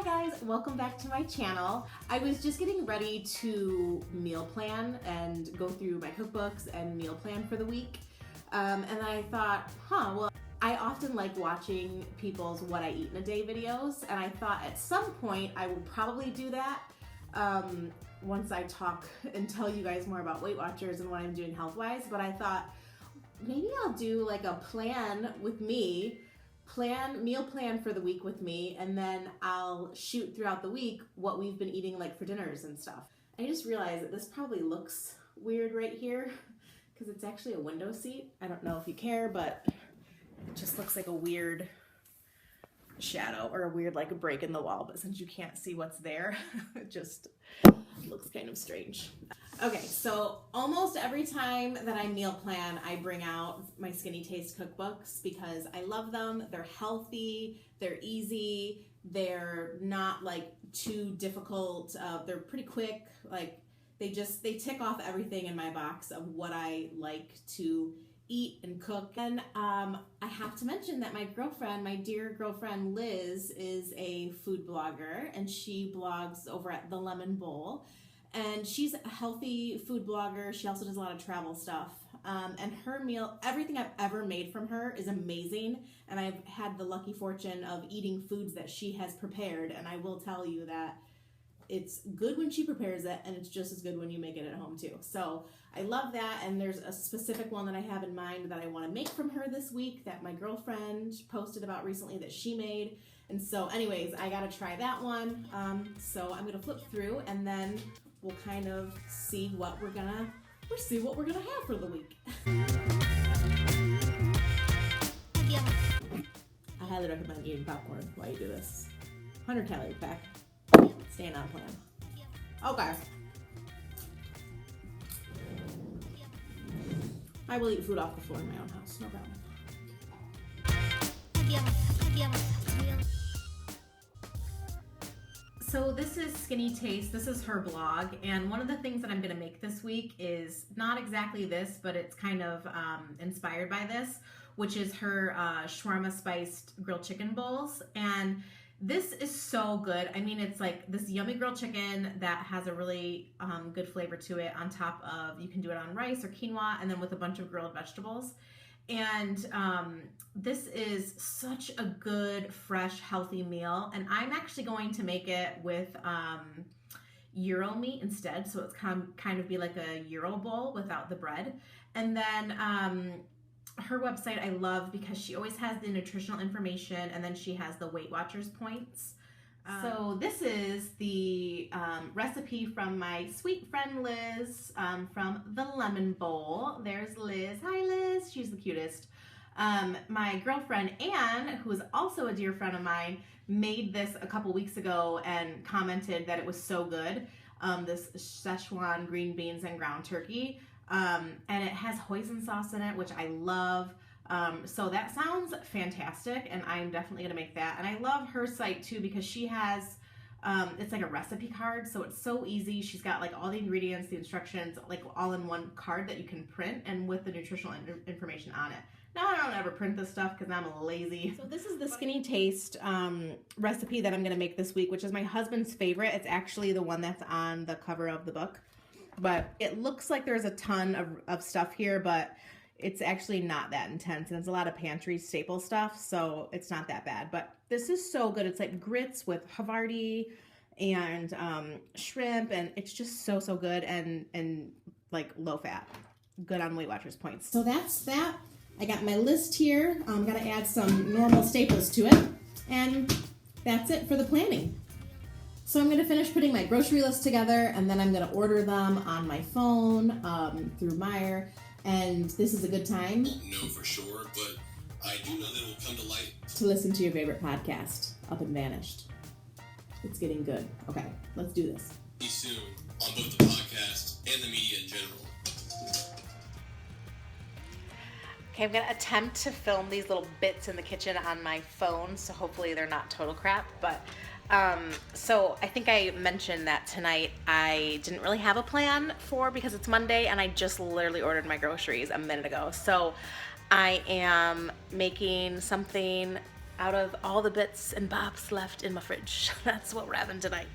guys, welcome back to my channel. I was just getting ready to meal plan and go through my cookbooks and meal plan for the week. And I thought, well, I often like watching people's what I eat in a day videos, and I thought at some point I will probably do that once I talk and tell you guys more about Weight Watchers and what I'm doing health-wise. But I thought maybe I'll do like a plan with me, meal plan for the week with me, and then I'll shoot throughout the week what we've been eating like for dinners and stuff. I just realized that this probably looks weird right here because it's actually a window seat. I don't know if you care, but it just looks like a weird shadow or a weird like a break in the wall, but since you can't see what's there, it just looks kind of strange. Okay, so almost every time that I meal plan, I bring out my Skinnytaste cookbooks because I love them. They're healthy, they're easy, they're not like too difficult, they're pretty quick. Like they tick off everything in my box of what I like to eat and cook. And I have to mention that my girlfriend, my dear girlfriend Liz, is a food blogger, and she blogs over at The Lemon Bowl. And she's a healthy food blogger. She also does a lot of travel stuff. And her meal, everything I've ever made from her is amazing. And I've had the lucky fortune of eating foods that she has prepared. And I will tell you that it's good when she prepares it, and it's just as good when you make it at home too. So I love that. And there's a specific one that I have in mind that I want to make from her this week that my girlfriend posted about recently that she made. And so anyways, I got to try that one. So I'm going to flip through, and then we'll kind of see what we're gonna have for the week. I highly recommend eating popcorn while you do this. 100 calorie pack. Staying on plan. Okay. I will eat food off the floor in my own house, no problem. So this is Skinnytaste. This is her blog, and one of the things that I'm going to make this week is not exactly this, but it's kind of inspired by this, which is her shawarma spiced grilled chicken bowls. And this is so good. I mean, it's like this yummy grilled chicken that has a really good flavor to it on top of, you can do it on rice or quinoa, and then with a bunch of grilled vegetables. And this is such a good, fresh, healthy meal. And I'm actually going to make it with gyro meat instead. So it's kind of be like a gyro bowl without the bread. And then her website I love because she always has the nutritional information, and then she has the Weight Watchers points. So this is the recipe from my sweet friend Liz from The Lemon Bowl. There's Liz. Hi Liz, she's the cutest. My girlfriend Anne, who is also a dear friend of mine, made this a couple weeks ago and commented that it was so good. This Szechuan green beans and ground turkey. And it has hoisin sauce in it, which I love. So that sounds fantastic, and I'm definitely gonna make that. And I love her site too because she has, it's like a recipe card, so it's so easy. She's got like all the ingredients, the instructions, like all in one card that you can print, and with the nutritional information on it. Now I don't ever print this stuff because I'm lazy. So this is the Skinnytaste recipe that I'm gonna make this week, which is my husband's favorite. It's actually the one that's on the cover of the book. But it looks like there's a ton of stuff here, but it's actually not that intense, and it's a lot of pantry staple stuff, so it's not that bad. But this is so good. It's like grits with Havarti and shrimp, and it's just so good, and like low fat. Good on Weight Watchers points. So that's that. I got my list here. I'm gonna add some normal staples to it, and that's it for the planning. So I'm going to finish putting my grocery list together, and then I'm going to order them on my phone through Meijer. And this is a good time. No, for sure, but I do know that it will come to light. To listen to your favorite podcast, Up and Vanished. It's getting good. Okay, let's do this. See you soon on both the podcast and the media in general. Okay, I'm going to attempt to film these little bits in the kitchen on my phone, so hopefully they're not total crap, but so I think I mentioned that tonight I didn't really have a plan because it's Monday, and I just literally ordered my groceries a minute ago. So I am making something out of all the bits and bobs left in my fridge. That's what we're having tonight.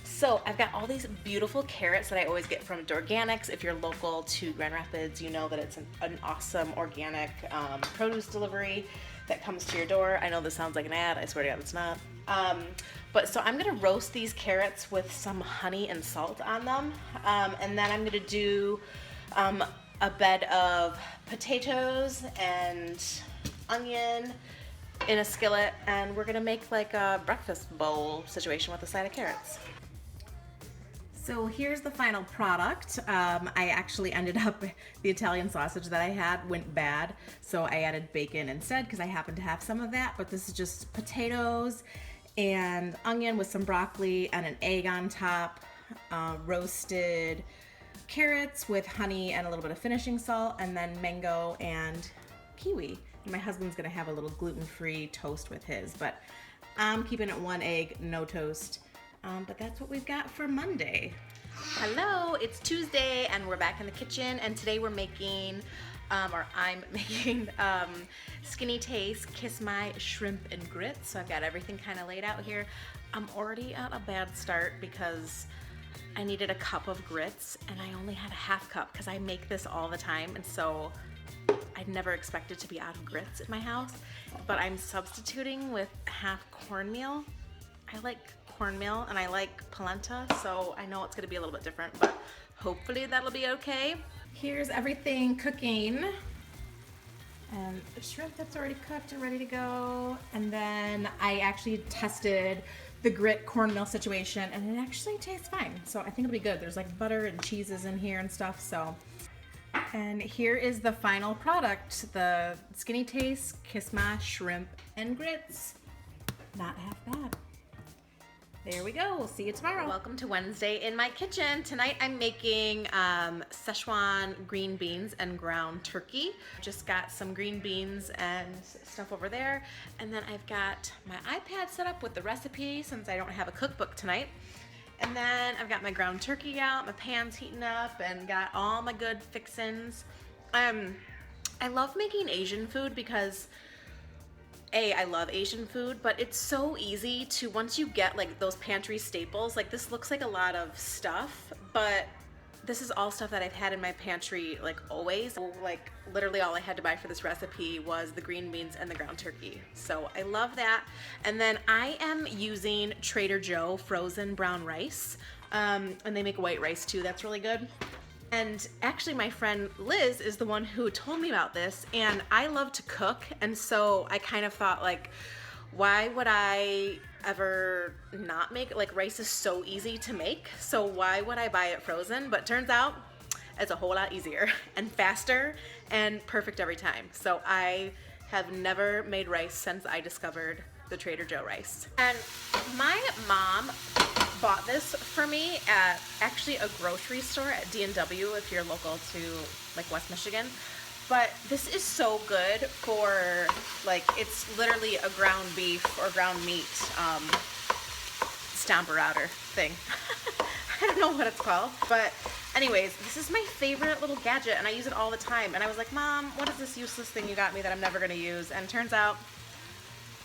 So I've got all these beautiful carrots that I always get from Organics. If you're local to Grand Rapids, you know that it's an awesome organic produce delivery that comes to your door. I know this sounds like an ad. I swear to God, it's not. But so I'm gonna roast these carrots with some honey and salt on them. And then I'm gonna do a bed of potatoes and onion in a skillet, and we're gonna make like a breakfast bowl situation with a side of carrots. So here's the final product. I actually ended up, the Italian sausage that I had went bad, so I added bacon instead because I happen to have some of that, but this is just potatoes and onion with some broccoli and an egg on top, roasted carrots with honey and a little bit of finishing salt, and then mango and kiwi. And my husband's gonna have a little gluten-free toast with his, but I'm keeping it 1 egg, no toast. But that's what we've got for Monday. Hello, it's Tuesday and we're back in the kitchen, and today we're making, or I'm making Skinnytaste Kiss My Shrimp and Grits. So I've got everything kind of laid out here. I'm already at a bad start because I needed a cup of grits and I only had a half cup because I make this all the time, and so I'd never expected to be out of grits in my house, but I'm substituting with half cornmeal. I like cornmeal and I like polenta, so I know it's gonna be a little bit different, but hopefully that'll be okay. Here's everything cooking, and the shrimp that's already cooked and ready to go. And then I actually tested the grit cornmeal situation and it actually tastes fine, so I think it'll be good. There's like butter and cheeses in here and stuff, so. And here is the final product, the Skinnytaste Kiss My Shrimp and Grits. Not half bad. There we go. We'll see you tomorrow. Welcome to Wednesday in my kitchen. Tonight I'm making Szechuan green beans and ground turkey. Just got some green beans and stuff over there. And then I've got my iPad set up with the recipe since I don't have a cookbook tonight. And then I've got my ground turkey out, my pan's heating up, and got all my good fixins. I love making Asian food because I love Asian food, but it's so easy to, once you get like those pantry staples, like this looks like a lot of stuff, but this is all stuff that I've had in my pantry like always. So, like literally all I had to buy for this recipe was the green beans and the ground turkey. So I love that. And then I am using Trader Joe frozen brown rice, and they make white rice too. That's really good. And actually my friend Liz is the one who told me about this, and I love to cook, and so I kind of thought like, why would I ever not make it? Like rice is so easy to make, so why would I buy it frozen? But turns out it's a whole lot easier and faster and perfect every time. So I have never made rice since I discovered the Trader Joe rice. And my mom bought this for me at actually a grocery store at D&W if you're local to like West Michigan. But this is so good for like, it's literally a ground beef or ground meat stamper outer thing. I don't know what it's called, but anyways, this is my favorite little gadget and I use it all the time. And I was like, Mom, what is this useless thing you got me that I'm never gonna use? And turns out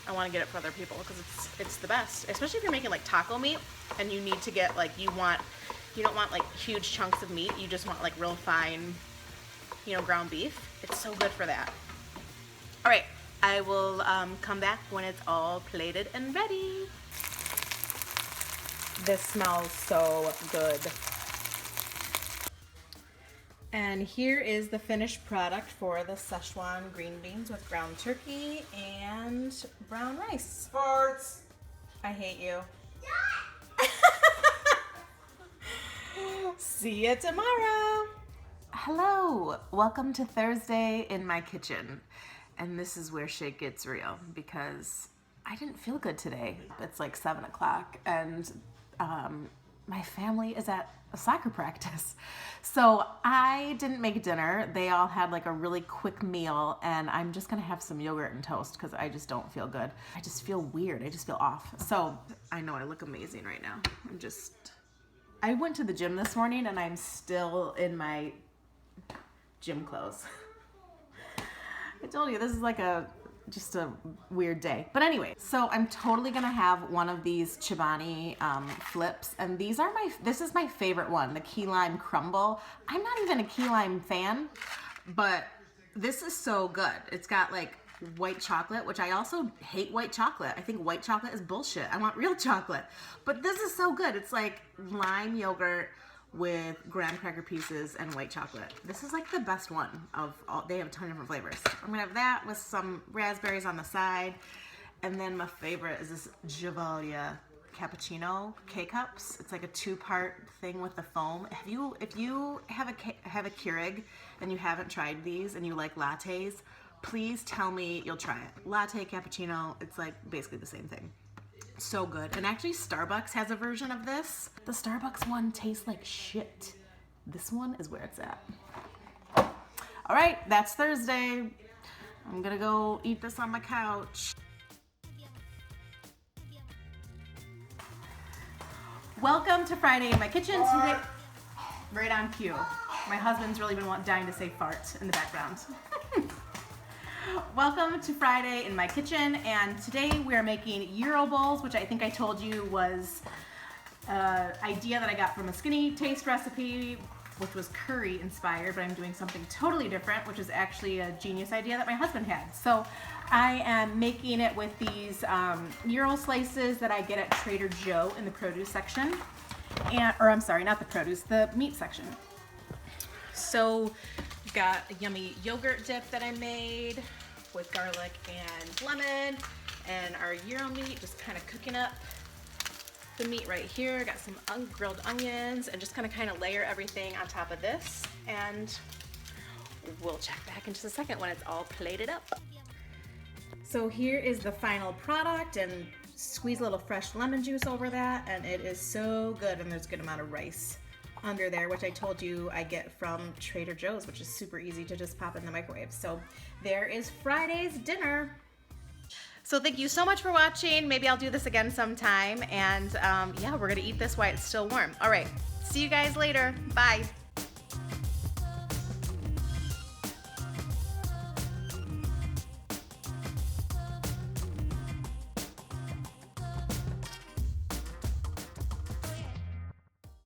I want to get it for other people because it's the best, especially if you're making like taco meat and you need to get like, you don't want like huge chunks of meat, you just want like real fine, you know, ground beef. It's so good for that. All right, I will come back when it's all plated and ready. This smells so good. And here is the finished product for the Szechuan green beans with ground turkey and brown rice. Farts! I hate you. See you tomorrow. Hello, welcome to Thursday in my kitchen. And this is where shit gets real because I didn't feel good today. It's like 7 o'clock and my family is at a soccer practice. So I didn't make dinner. They all had like a really quick meal and I'm just gonna have some yogurt and toast because I just don't feel good. I just feel weird. I just feel off. So I know I look amazing right now. I went to the gym this morning and I'm still in my gym clothes. I told you this is like a just a weird day. But anyway, so I'm totally gonna have one of these Chobani flips, and this is my favorite one, the key lime crumble. I'm not even a key lime fan, but this is so good. It's got like white chocolate, which I also hate white chocolate. I think white chocolate is bullshit. I want real chocolate. But this is so good. It's like lime yogurt with graham cracker pieces and white chocolate. This is like the best one of all. They have a ton of different flavors. I'm gonna have that with some raspberries on the side. And then my favorite is this Gevalia cappuccino K-cups. It's like a 2-part thing with the foam. If you have a Keurig and you haven't tried these and you like lattes, please tell me you'll try it. Latte, cappuccino, it's like basically the same thing. So good. And actually Starbucks has a version of this. The Starbucks one tastes like shit. This one is where it's at. All right, that's Thursday. I'm gonna go eat this on my couch. Welcome to Friday in my kitchen today. Right on cue. My husband's really been dying to say fart in the background. Welcome to Friday in my kitchen, and today we are making gyro bowls, which I think I told you was an idea that I got from a Skinnytaste recipe, which was curry inspired, but I'm doing something totally different, which is actually a genius idea that my husband had. So I am making it with these gyro slices that I get at Trader Joe in the produce section, or I'm sorry, not the produce, the meat section. So we've got a yummy yogurt dip that I made with garlic and lemon, and our gyro meat, just kind of cooking up the meat right here. Got some grilled onions, and just kind of layer everything on top of this, and we'll check back in just a second when it's all plated up. So here is the final product, and squeeze a little fresh lemon juice over that, and it is so good. And there's a good amount of rice under there, which I told you I get from Trader Joe's, which is super easy to just pop in the microwave. So there is Friday's dinner. So thank you so much for watching. Maybe I'll do this again sometime. And yeah, we're gonna eat this while it's still warm. All right, see you guys later. Bye.